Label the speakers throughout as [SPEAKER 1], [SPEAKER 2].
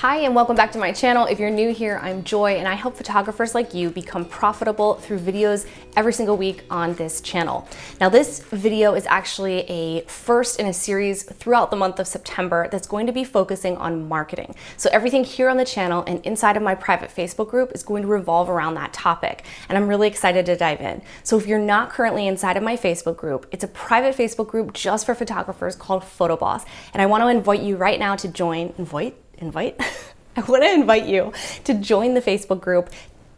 [SPEAKER 1] Hi and welcome back to my channel. If you're new here, I'm Joy and I help photographers like you become profitable through videos every single week on this channel. Now this video is actually a first in a series throughout the month of September that's going to be focusing on marketing. So everything here on the channel and inside of my private Facebook group is going to revolve around that topic, and I'm really excited to dive in. So if you're not currently inside of my Facebook group, it's a private Facebook group just for photographers called PhotoBoss, and I want to invite you right now to join. I want to invite you to join the Facebook group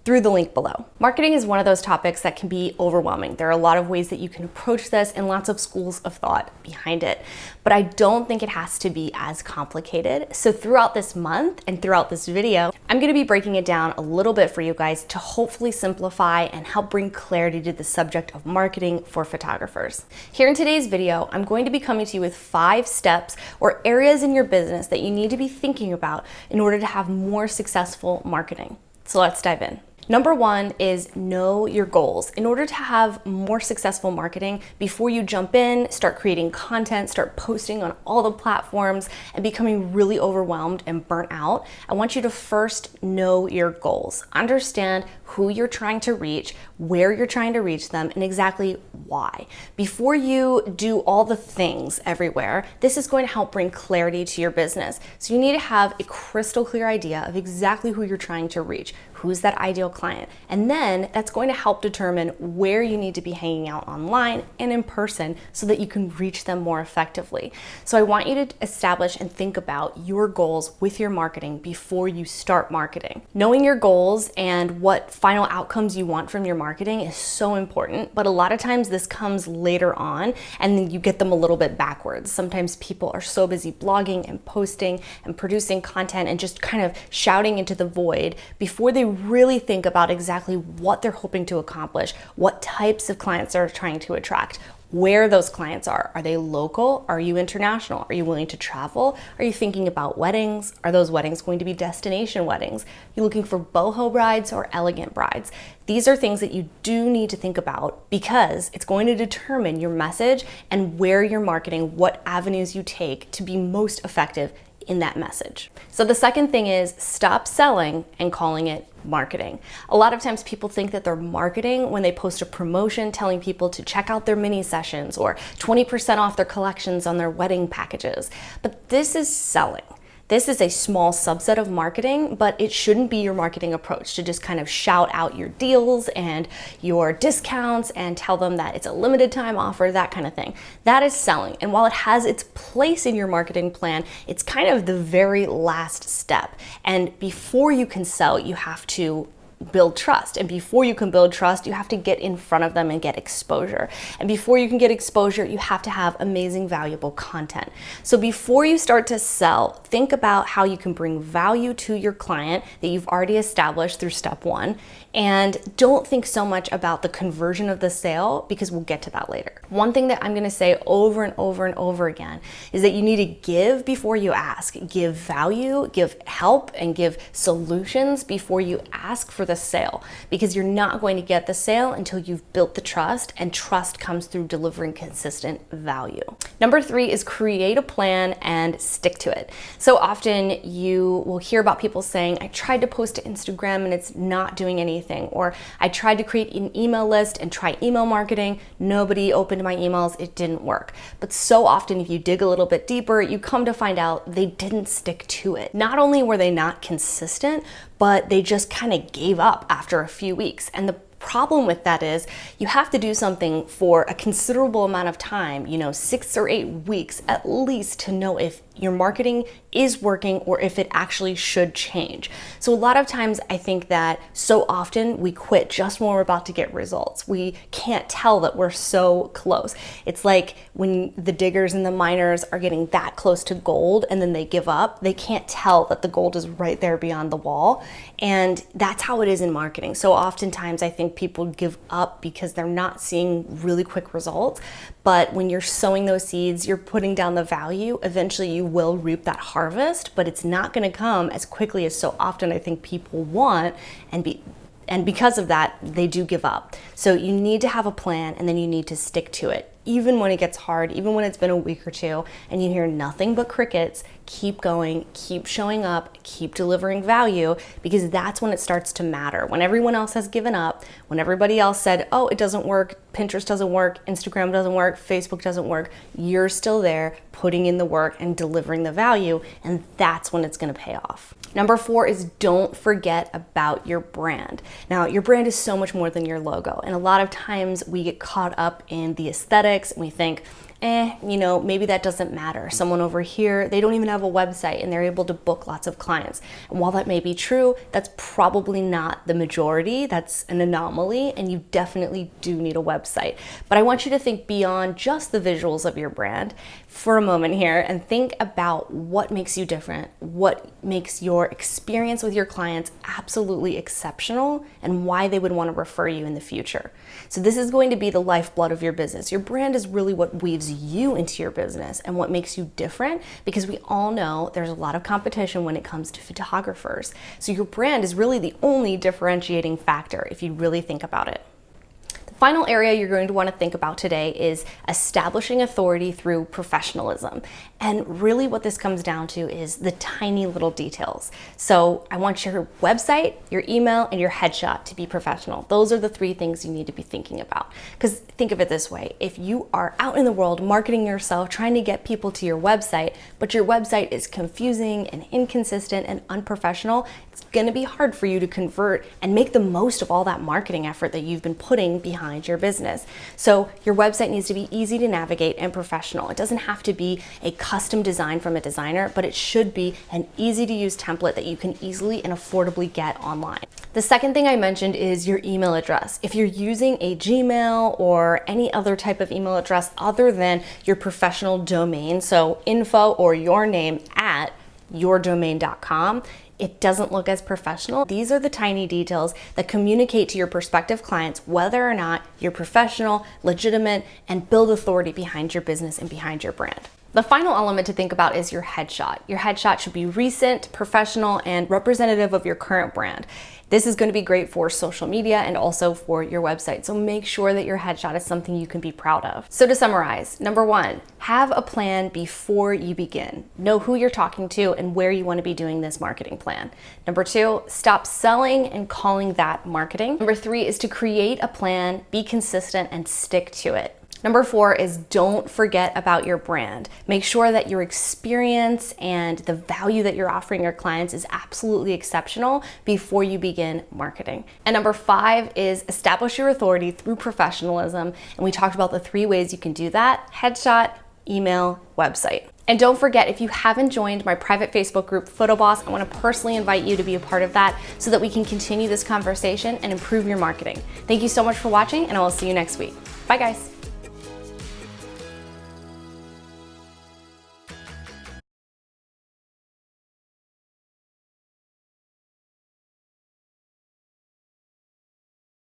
[SPEAKER 1] through the link below. Marketing is one of those topics that can be overwhelming. There are a lot of ways that you can approach this and lots of schools of thought behind it, but I don't think it has to be as complicated. So throughout this month and throughout this video, I'm going to be breaking it down a little bit for you guys to hopefully simplify and help bring clarity to the subject of marketing for photographers. Here in today's video, I'm going to be coming to you with 5 steps or areas in your business that you need to be thinking about in order to have more successful marketing. So let's dive in. Number 1 is know your goals. In order to have more successful marketing, before you jump in, start creating content, start posting on all the platforms and becoming really overwhelmed and burnt out, I want you to first know your goals. Understand who you're trying to reach, where you're trying to reach them, and exactly why. Before you do all the things everywhere, this is going to help bring clarity to your business. So you need to have a crystal clear idea of exactly who you're trying to reach. Who's that ideal client? And then that's going to help determine where you need to be hanging out online and in person so that you can reach them more effectively. So I want you to establish and think about your goals with your marketing before you start marketing. Knowing your goals and what final outcomes you want from your marketing is so important, but a lot of times this comes later on and then you get them a little bit backwards. Sometimes people are so busy blogging and posting and producing content and just kind of shouting into the void before they really think about exactly what they're hoping to accomplish, what types of clients they're trying to attract, where those clients are. Are they local? Are you international? Are you willing to travel? Are you thinking about weddings? Are those weddings going to be destination weddings? Are you looking for boho brides or elegant brides? These are things that you do need to think about because it's going to determine your message and where you're marketing, what avenues you take to be most effective in that message. So the second thing is stop selling and calling it marketing. A lot of times people think that they're marketing when they post a promotion telling people to check out their mini sessions or 20% off their collections on their wedding packages. But this is selling. This is a small subset of marketing, but it shouldn't be your marketing approach to just kind of shout out your deals and your discounts and tell them that it's a limited time offer, that kind of thing. That is selling. And while it has its place in your marketing plan, it's kind of the very last step. And before you can sell, you have to build trust. And before you can build trust, you have to get in front of them and get exposure. And before you can get exposure, you have to have amazing, valuable content. So before you start to sell, think about how you can bring value to your client that you've already established through step 1. And don't think so much about the conversion of the sale because we'll get to that later. One thing that I'm going to say over and over and over again is that you need to give before you ask. Give value, give help, and give solutions before you ask for the sale, because you're not going to get the sale until you've built the trust, and trust comes through delivering consistent value. Number 3 is create a plan and stick to it. So often you will hear about people saying, I tried to post to Instagram and it's not doing anything, or I tried to create an email list and try email marketing, nobody opened my emails, it didn't work. But so often if you dig a little bit deeper, you come to find out they didn't stick to it. Not only were they not consistent, but they just kind of gave up after a few weeks. And the problem with that is you have to do something for a considerable amount of time, 6 or 8 weeks at least, to know if your marketing is working or if it actually should change. So a lot of times I think that so often we quit just when we're about to get results. We can't tell that we're so close. It's like when the diggers and the miners are getting that close to gold and then they give up, they can't tell that the gold is right there beyond the wall. And that's how it is in marketing. So oftentimes I think people give up because they're not seeing really quick results. But when you're sowing those seeds, you're putting down the value, eventually you will reap that harvest, but it's not going to come as quickly as so often I think people want, and because of that, they do give up. So you need to have a plan, and then you need to stick to it. Even when it gets hard, even when it's been a week or two and you hear nothing but crickets, keep going, keep showing up, keep delivering value, because that's when it starts to matter. When everyone else has given up, when everybody else said, oh, it doesn't work, Pinterest doesn't work, Instagram doesn't work, Facebook doesn't work, you're still there putting in the work and delivering the value, and that's when it's gonna pay off. Number 4 is don't forget about your brand. Now, your brand is so much more than your logo, and a lot of times we get caught up in the aesthetics and we think, maybe that doesn't matter. Someone over here, they don't even have a website and they're able to book lots of clients. And while that may be true, that's probably not the majority. That's an anomaly, and you definitely do need a website. But I want you to think beyond just the visuals of your brand for a moment here and think about what makes you different, what makes your experience with your clients absolutely exceptional, and why they would want to refer you in the future. So this is going to be the lifeblood of your business. Your brand is really what weaves you into your business and what makes you different, because we all know there's a lot of competition when it comes to photographers. So your brand is really the only differentiating factor if you really think about it. Final area you're going to want to think about today is establishing authority through professionalism. And really what this comes down to is the tiny little details. So I want your website, your email, and your headshot to be professional. Those are the 3 things you need to be thinking about. Because think of it this way, if you are out in the world marketing yourself, trying to get people to your website, but your website is confusing and inconsistent and unprofessional, it's going to be hard for you to convert and make the most of all that marketing effort that you've been putting behind your business. So your website needs to be easy to navigate and professional. It doesn't have to be a custom design from a designer, but it should be an easy to use template that you can easily and affordably get online. The second thing I mentioned is your email address. If you're using a Gmail or any other type of email address other than your professional domain, so info or your name at yourdomain.com, it doesn't look as professional. These are the tiny details that communicate to your prospective clients whether or not you're professional, legitimate, and build authority behind your business and behind your brand. The final element to think about is your headshot. Your headshot should be recent, professional, and representative of your current brand. This is going to be great for social media and also for your website. So make sure that your headshot is something you can be proud of. So to summarize, number 1, have a plan before you begin. Know who you're talking to and where you want to be doing this marketing plan. Number 2, stop selling and calling that marketing. Number 3 is to create a plan, be consistent, and stick to it. Number 4 is don't forget about your brand. Make sure that your experience and the value that you're offering your clients is absolutely exceptional before you begin marketing. And number 5 is establish your authority through professionalism. And we talked about the 3 ways you can do that: headshot, email, website. And don't forget, if you haven't joined my private Facebook group, PhotoBoss, I want to personally invite you to be a part of that so that we can continue this conversation and improve your marketing. Thank you so much for watching, and I will see you next week. Bye, guys.